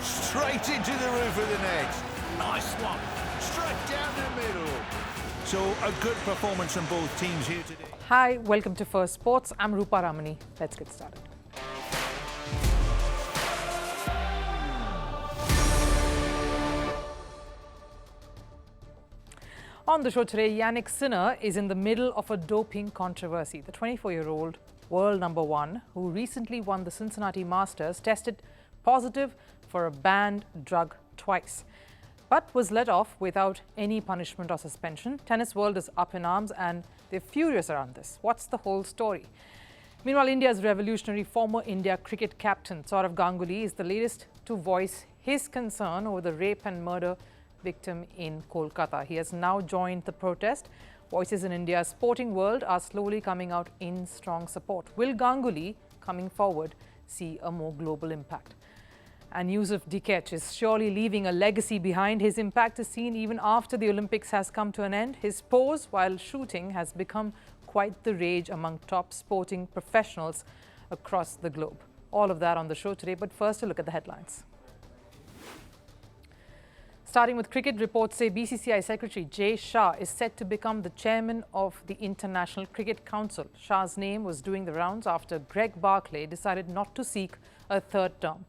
Straight into the roof of the net. Nice one. Straight down the middle. So a good performance from both teams here today. Hi, welcome to Firstpost. I'm Rupha Ramani. Let's get started. On the show today, Jannik Sinner is in the middle of a doping controversy. The 24-year-old world number one, who recently won the Cincinnati Masters, tested positive for a banned drug twice, but was let off without any punishment or suspension. Tennis world is up in arms and they're furious around this. What's the whole story? Meanwhile, India's revolutionary former India cricket captain Sourav Ganguly is the latest to voice his concern over the rape and murder victim in Kolkata. He has now joined the protest. Voices in India's sporting world are slowly coming out in strong support. Will Ganguly, coming forward, see a more global impact? And Yusuf Dikec is surely leaving a legacy behind. His impact is seen even after the Olympics has come to an end. His pose while shooting has become quite the rage among top sporting professionals across the globe. All of that on the show today, but first a look at the headlines. Starting with cricket, reports say BCCI Secretary Jay Shah is set to become the chairman of the International Cricket Council. Shah's name was doing the rounds after Greg Barclay decided not to seek a third term.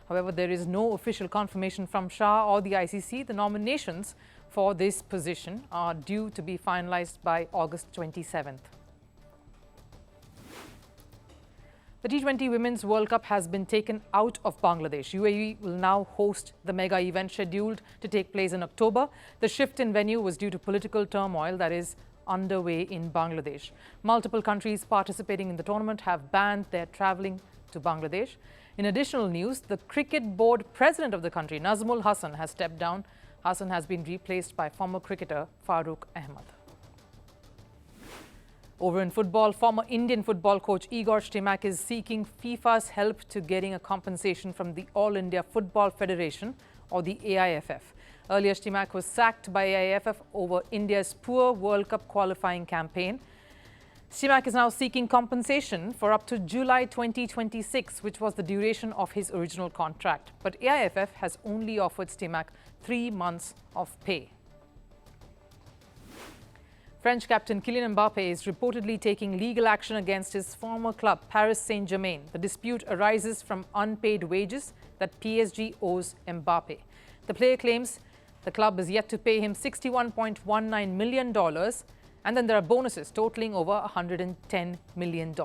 However, there is no official confirmation from Shah or the ICC. The nominations for this position are due to be finalized by August 27th. The T20 Women's World Cup has been taken out of Bangladesh. UAE will now host the mega event scheduled to take place in October. The shift in venue was due to political turmoil that is underway in Bangladesh. Multiple countries participating in the tournament have banned their travelling to Bangladesh. In additional news, the cricket board president of the country, Nazmul Hasan, has stepped down. Hasan has been replaced by former cricketer Farooq Ahmed. Over in football, former Indian football coach Igor Stimac is seeking FIFA's help to getting a compensation from the All India Football Federation, or the AIFF. Earlier, Stimac was sacked by AIFF over India's poor World Cup qualifying campaign. Stimac is now seeking compensation for up to July 2026, which was the duration of his original contract. But AIFF has only offered Stimac 3 months of pay. French captain Kylian Mbappe is reportedly taking legal action against his former club, Paris Saint-Germain. The dispute arises from unpaid wages that PSG owes Mbappe. The player claims the club is yet to pay him $61.19 million, and then there are bonuses totaling over $110 million.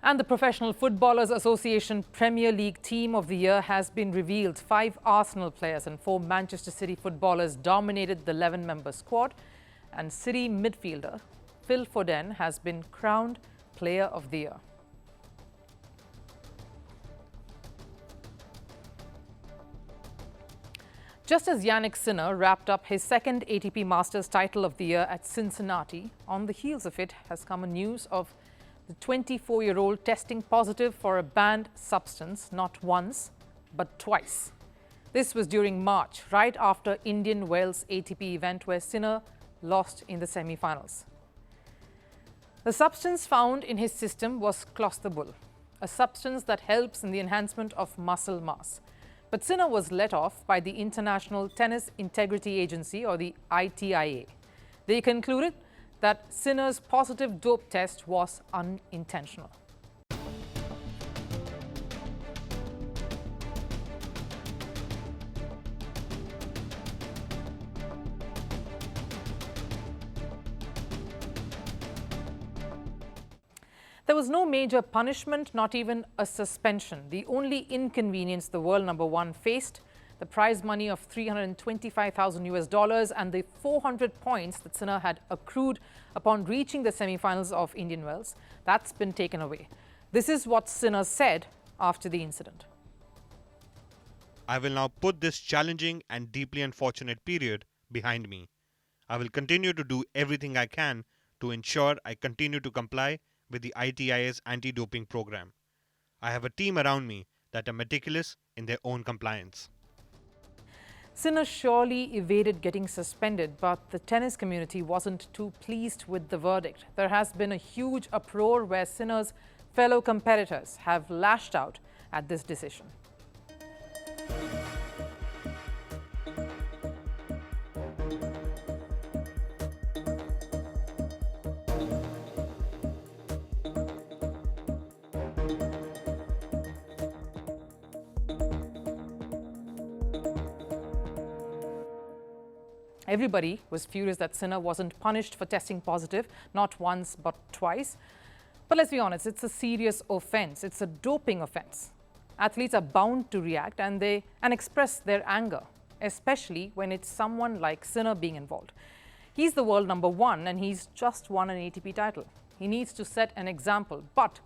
And the Professional Footballers Association Premier League Team of the Year has been revealed. 5 Arsenal players and 4 Manchester City footballers dominated the 11-member squad. And City midfielder Phil Foden has been crowned Player of the Year. Just as Jannik Sinner wrapped up his second ATP Masters title of the year at Cincinnati, on the heels of it has come a news of the 24-year-old testing positive for a banned substance not once, but twice. This was during March, right after Indian Wells ATP event where Sinner lost in the semi-finals. The substance found in his system was clostribol, a substance that helps in the enhancement of muscle mass. But Sinner was let off by the International Tennis Integrity Agency, or the ITIA. They concluded that Sinner's positive dope test was unintentional. There was no major punishment, not even a suspension. The only inconvenience the world number one faced, the prize money of $325,000 and the 400 points that Sinner had accrued upon reaching the semi-finals of Indian Wells, that's been taken away. This is what Sinner said after the incident. I will now put this challenging and deeply unfortunate period behind me. I will continue to do everything I can to ensure I continue to comply with the ITIA's anti-doping program. I have a team around me that are meticulous in their own compliance. Sinner surely evaded getting suspended, but the tennis community wasn't too pleased with the verdict. There has been a huge uproar where Sinner's fellow competitors have lashed out at this decision. Everybody was furious that Sinner wasn't punished for testing positive, not once but twice. But let's be honest, it's a serious offense. It's a doping offense. Athletes are bound to react and express their anger, especially when it's someone like Sinner being involved. He's the world #1 and he's just won an ATP title. He needs to set an example. But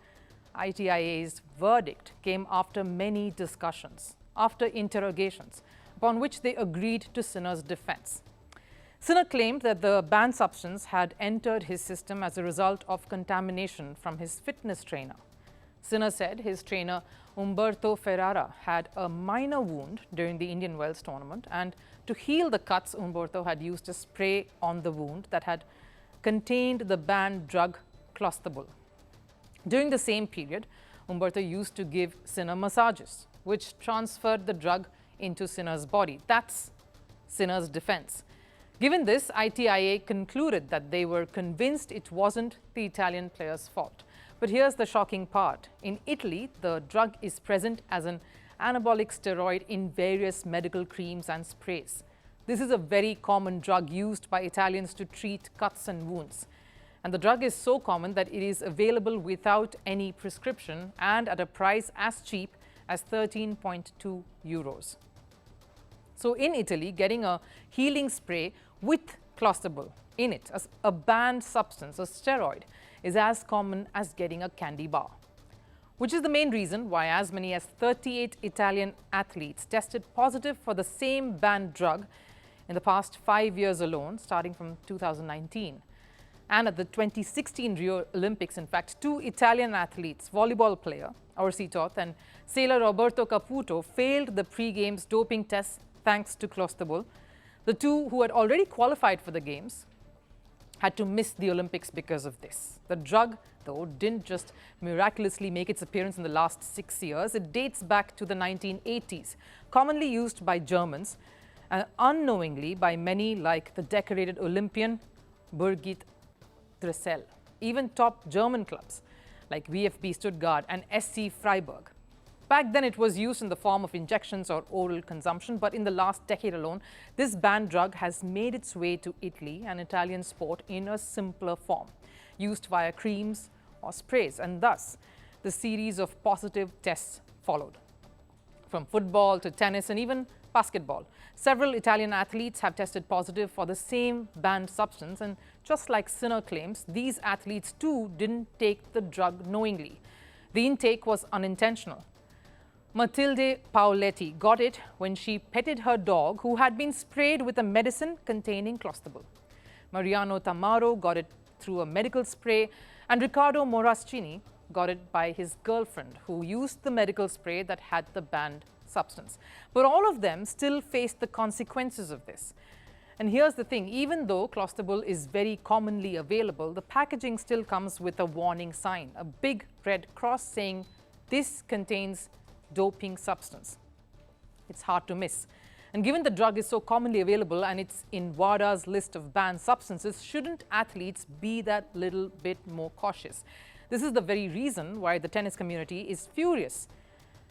ITIA's verdict came after many discussions, after interrogations, upon which they agreed to Sinner's defense. Sinner claimed that the banned substance had entered his system as a result of contamination from his fitness trainer. Sinner said his trainer Umberto Ferrara had a minor wound during the Indian Wells tournament, and to heal the cuts, Umberto had used a spray on the wound that had contained the banned drug clostebol. During the same period, Umberto used to give Sinner massages, which transferred the drug into Sinner's body. That's Sinner's defense. Given this, ITIA concluded that they were convinced it wasn't the Italian player's fault. But here's the shocking part. In Italy, the drug is present as an anabolic steroid in various medical creams and sprays. This is a very common drug used by Italians to treat cuts and wounds. And the drug is so common that it is available without any prescription and at a price as cheap as 13.2 euros. So in Italy, getting a healing spray with clostebol in it, as a banned substance, a steroid, is as common as getting a candy bar. Which is the main reason why as many as 38 Italian athletes tested positive for the same banned drug in the past 5 years alone, starting from 2019. And at the 2016 Rio Olympics, in fact, 2 Italian athletes, volleyball player Orsi Toth and sailor Roberto Caputo, failed the pre-games doping tests thanks to clostebol. The 2 who had already qualified for the Games had to miss the Olympics because of this. The drug, though, didn't just miraculously make its appearance in the last 6 years. It dates back to the 1980s, commonly used by Germans, and unknowingly by many like the decorated Olympian Birgit Dressel, even top German clubs like VfB Stuttgart and SC Freiburg. Back then, it was used in the form of injections or oral consumption, but in the last decade alone, this banned drug has made its way to Italy and Italian sport in a simpler form, used via creams or sprays, and thus the series of positive tests followed. From football to tennis and even basketball, several Italian athletes have tested positive for the same banned substance, and just like Sinner claims, these athletes too didn't take the drug knowingly. The intake was unintentional. Matilde Paoletti got it when she petted her dog, who had been sprayed with a medicine containing clostebol. Mariano Tamaro got it through a medical spray, and Riccardo Morascini got it by his girlfriend, who used the medical spray that had the banned substance. But all of them still faced the consequences of this. And here's the thing, even though clostebol is very commonly available, the packaging still comes with a warning sign, a big red cross saying this contains doping substance. It's hard to miss. And given the drug is so commonly available and it's in WADA's list of banned substances, shouldn't athletes be that little bit more cautious? This is the very reason why the tennis community is furious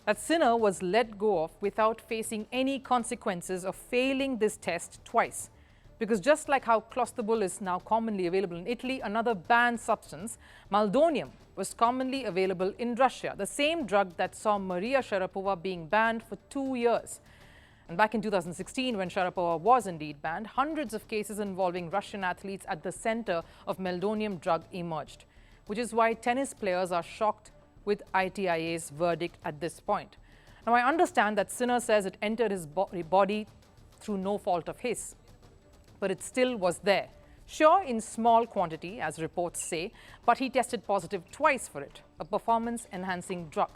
that Sinner was let go of without facing any consequences of failing this test twice. Because just like how clostebol is now commonly available in Italy, another banned substance, meldonium, was commonly available in Russia, the same drug that saw Maria Sharapova being banned for 2 years. And back in 2016, when Sharapova was indeed banned, hundreds of cases involving Russian athletes at the center of meldonium drug emerged, which is why tennis players are shocked with ITIA's verdict at this point. Now, I understand that Sinner says it entered his body through no fault of his, but it still was there. Sure, in small quantity, as reports say, but he tested positive twice for it, a performance-enhancing drug.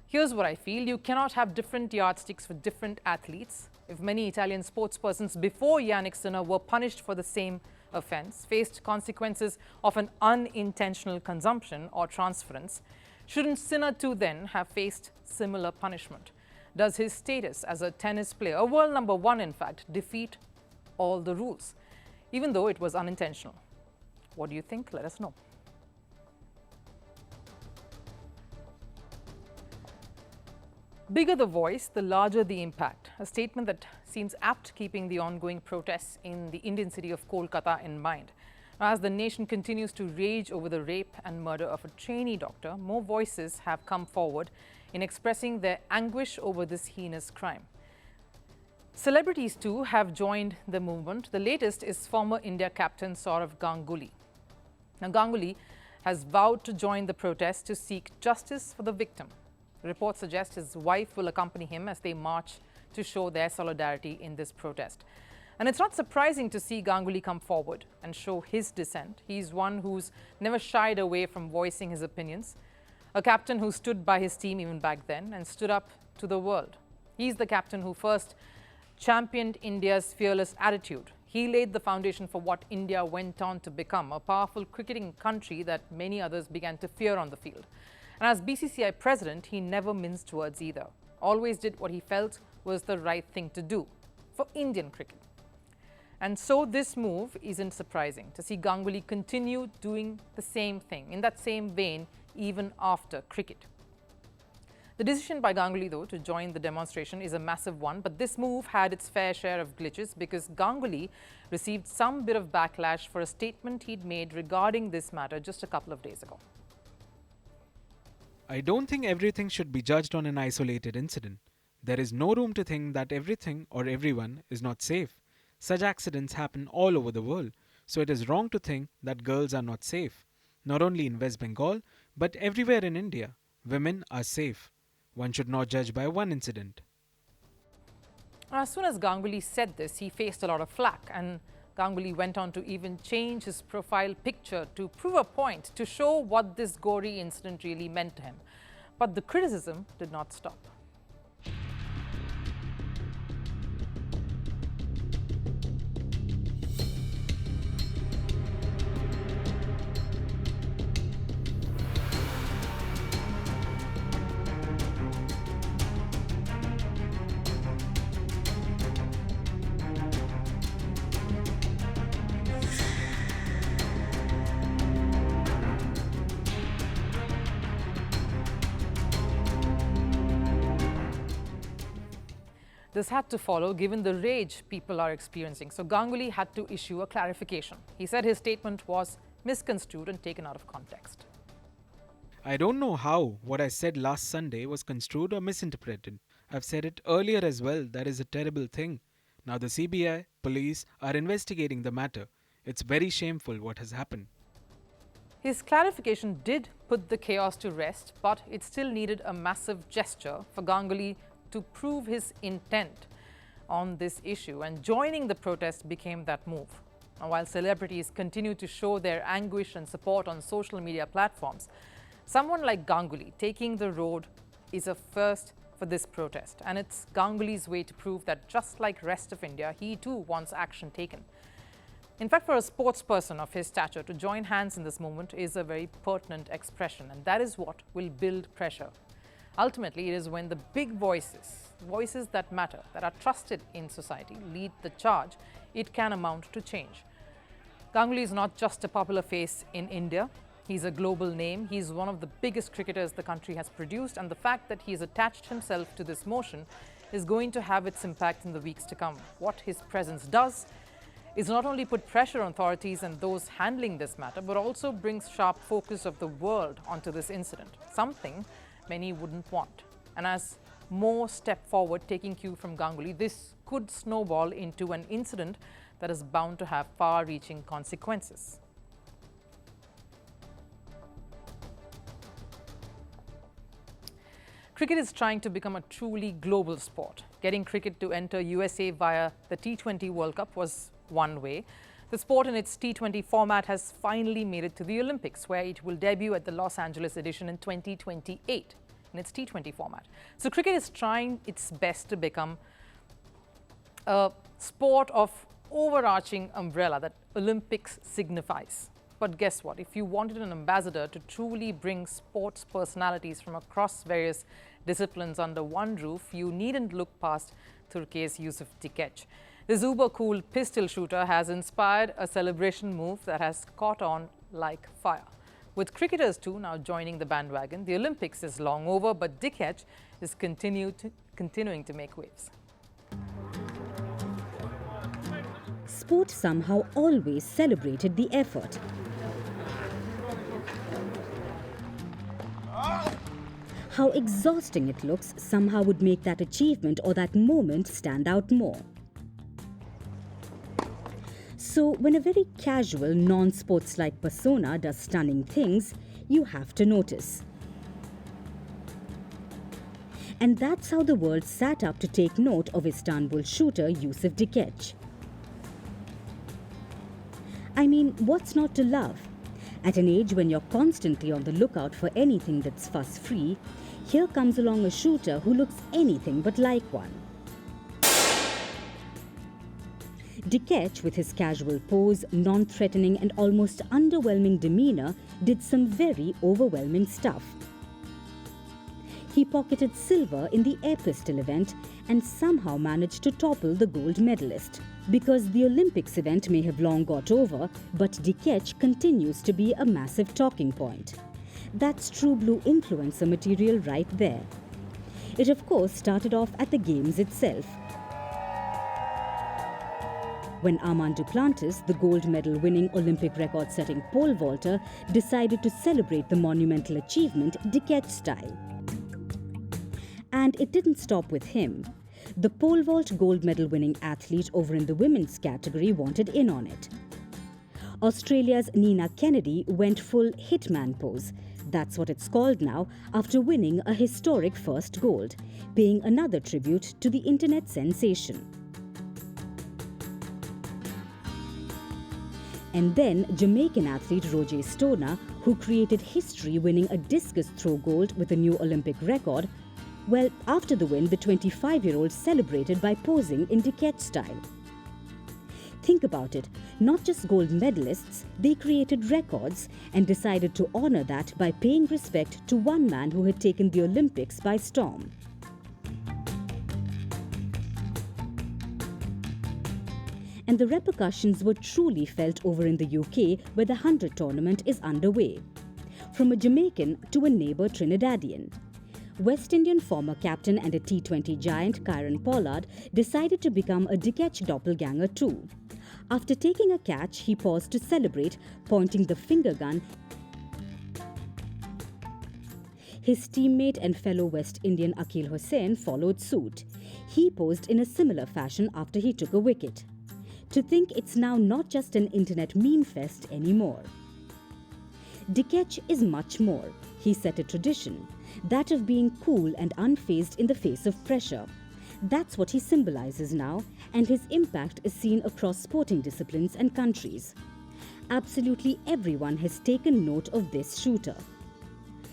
Here's what I feel. You cannot have different yardsticks for different athletes. If many Italian sportspersons before Jannik Sinner were punished for the same offense, faced consequences of an unintentional consumption or transference, Shouldn't Sinner too then have faced similar punishment? Does his status as a tennis player, a world number one in fact, defeat all the rules, even though it was unintentional? What do you think? Let us know. Bigger the voice, the larger the impact. A statement that seems apt, keeping the ongoing protests in the Indian city of Kolkata in mind. As the nation continues to rage over the rape and murder of a trainee doctor, more voices have come forward in expressing their anguish over this heinous crime. Celebrities too have joined the movement. The latest is former India captain Sourav Ganguly. Now, Ganguly has vowed to join the protest to seek justice for the victim. Reports suggest his wife will accompany him as they march to show their solidarity in this protest. And it's not surprising to see Ganguly come forward and show his dissent. He's one who's never shied away from voicing his opinions, a captain who stood by his team even back then and stood up to the world. He's the captain who first championed India's fearless attitude. He laid the foundation for what India went on to become, a powerful cricketing country that many others began to fear on the field. And as BCCI president, he never minced words either. Always did what he felt was the right thing to do for Indian cricket. And so this move isn't surprising, to see Ganguly continue doing the same thing, in that same vein, even after cricket. The decision by Ganguly, though, to join the demonstration is a massive one, but this move had its fair share of glitches because Ganguly received some bit of backlash for a statement he'd made regarding this matter just a couple of days ago. I don't think everything should be judged on an isolated incident. There is no room to think that everything or everyone is not safe. Such accidents happen all over the world, so it is wrong to think that girls are not safe. Not only in West Bengal, but everywhere in India, women are safe. One should not judge by one incident. As soon as Ganguly said this, he faced a lot of flack, and Ganguly went on to even change his profile picture to prove a point, to show what this gory incident really meant to him. But the criticism did not stop. This had to follow given the rage people are experiencing. So Ganguly had to issue a clarification. He said his statement was misconstrued and taken out of context. I don't know how what I said last Sunday was construed or misinterpreted. I've said it earlier as well. That is a terrible thing. Now the CBI, police are investigating the matter. It's very shameful what has happened. His clarification did put the chaos to rest, but it still needed a massive gesture for Ganguly to prove his intent on this issue, and joining the protest became that move. Now, while celebrities continue to show their anguish and support on social media platforms, someone like Ganguly taking the road is a first for this protest, and it's Ganguly's way to prove that just like rest of India, he too wants action taken. In fact, for a sports person of his stature to join hands in this movement is a very pertinent expression, and that is what will build pressure. Ultimately, it is when the big voices that matter, that are trusted in society, lead the charge, it can amount to change. Ganguly is not just a popular face in India. He's a global name. He's one of the biggest cricketers the country has produced, and the fact that he has attached himself to this motion is going to have its impact in the weeks to come. What his presence does is not only put pressure on authorities and those handling this matter, but also brings sharp focus of the world onto this incident, something many wouldn't want. And as more step forward, taking cue from Ganguly, this could snowball into an incident that is bound to have far-reaching consequences. Cricket is trying to become a truly global sport. Getting cricket to enter USA via the T20 World Cup was one way. The sport in its T20 format has finally made it to the Olympics, where it will debut at the Los Angeles edition in 2028 in its T20 format. So cricket is trying its best to become a sport of overarching umbrella that Olympics signifies. But guess what? If you wanted an ambassador to truly bring sports personalities from across various disciplines under one roof, you needn't look past Turkey's Yusuf Dikec. This uber-cool pistol shooter has inspired a celebration move that has caught on like fire. With cricketers too now joining the bandwagon, the Olympics is long over, but Dikec is continuing to make waves. Sport somehow always celebrated the effort. How exhausting it looks somehow would make that achievement or that moment stand out more. So when a very casual, non-sports-like persona does stunning things, you have to notice. And that's how the world sat up to take note of Istanbul shooter Yusuf Dikec. I mean, what's not to love? At an age when you're constantly on the lookout for anything that's fuss-free, here comes along a shooter who looks anything but like one. Dikec, with his casual pose, non-threatening and almost underwhelming demeanor, did some very overwhelming stuff. He pocketed silver in the air pistol event and somehow managed to topple the gold medalist. Because the Olympics event may have long got over, but Dikec continues to be a massive talking point. That's true blue influencer material right there. It of course started off at the Games itself. When Arman Duplantis, the gold medal-winning Olympic record-setting pole vaulter, decided to celebrate the monumental achievement Dikec style. And it didn't stop with him. The pole vault gold medal-winning athlete over in the women's category wanted in on it. Australia's Nina Kennedy went full hitman pose. That's what it's called now, after winning a historic first gold, paying another tribute to the internet sensation. And then Jamaican athlete Roger Stoner, who created history winning a discus throw gold with a new Olympic record, well, after the win, the 25-year-old celebrated by posing in Dikec style. Think about it, not just gold medalists, they created records and decided to honor that by paying respect to one man who had taken the Olympics by storm. And the repercussions were truly felt over in the UK, where the 100 tournament is underway. From a Jamaican to a neighbour Trinidadian. West Indian former captain and a T20 giant Keiron Pollard decided to become a Dikec doppelganger too. After taking a catch, he paused to celebrate, pointing the finger gun. His teammate and fellow West Indian Akeal Hossein followed suit. He posed in a similar fashion after he took a wicket. To think it's now not just an internet meme fest anymore. Dikec is much more. He set a tradition, that of being cool and unfazed in the face of pressure. That's what he symbolizes now, and his impact is seen across sporting disciplines and countries. Absolutely everyone has taken note of this shooter.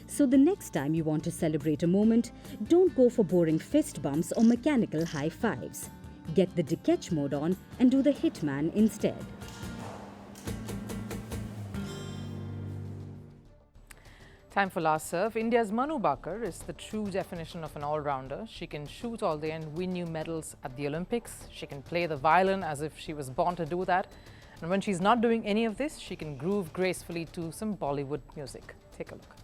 So the next time you want to celebrate a moment, don't go for boring fist bumps or mechanical high fives. Get the Dikec mode on and do the hitman instead. Time for last serve. India's Manu Bhaker is the true definition of an all-rounder. She can shoot all day and win new medals at the Olympics. She can play the violin as if she was born to do that. And when she's not doing any of this, she can groove gracefully to some Bollywood music. Take a look.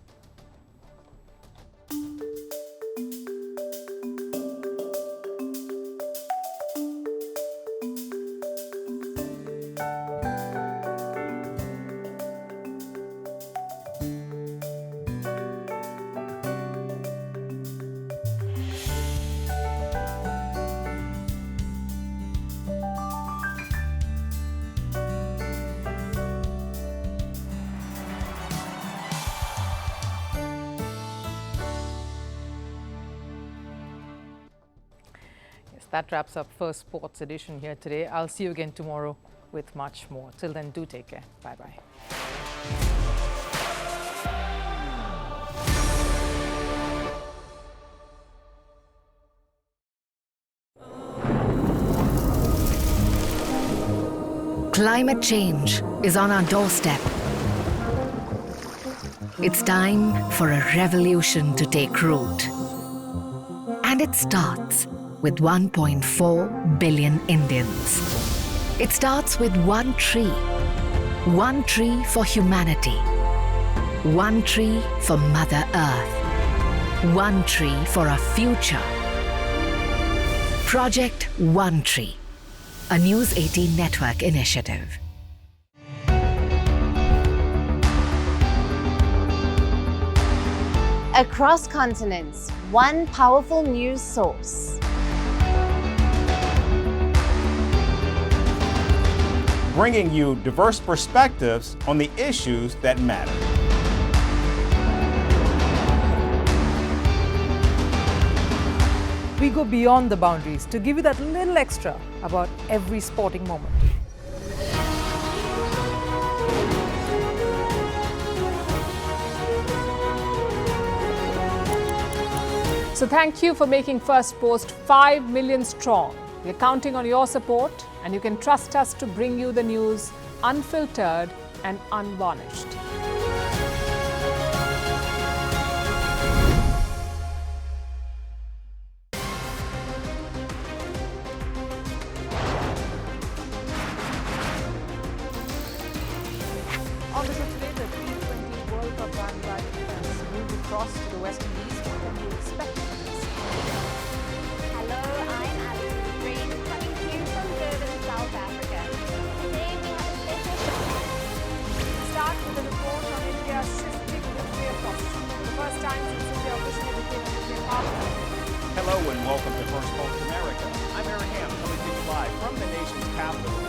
That wraps up First Sports edition here today. I'll see you again tomorrow with much more. Till then, do take care. Bye-bye. Climate change is on our doorstep. It's time for a revolution to take root. And it starts with 1.4 billion Indians. It starts with one tree for humanity, one tree for Mother Earth, one tree for our future. Project One Tree, a News 18 network initiative. Across continents, one powerful news source. Bringing you diverse perspectives on the issues that matter. We go beyond the boundaries to give you that little extra about every sporting moment. So thank you for making Firstpost 5 million strong. We're counting on your support, and you can trust us to bring you the news unfiltered and unvarnished. On the show today, the T20 World Cup bandwagon fans moved across to the West Indies. What can you expect from this? Hello, I'm Alison Green, coming to you from Durban, South Africa. Today we have a special show. Start with a report on India's shifting nuclear posture. The first time since India officially became a nuclear power. Hello and welcome to Firstpost America. I'm Aaron Ham, coming to you live from the nation's capital,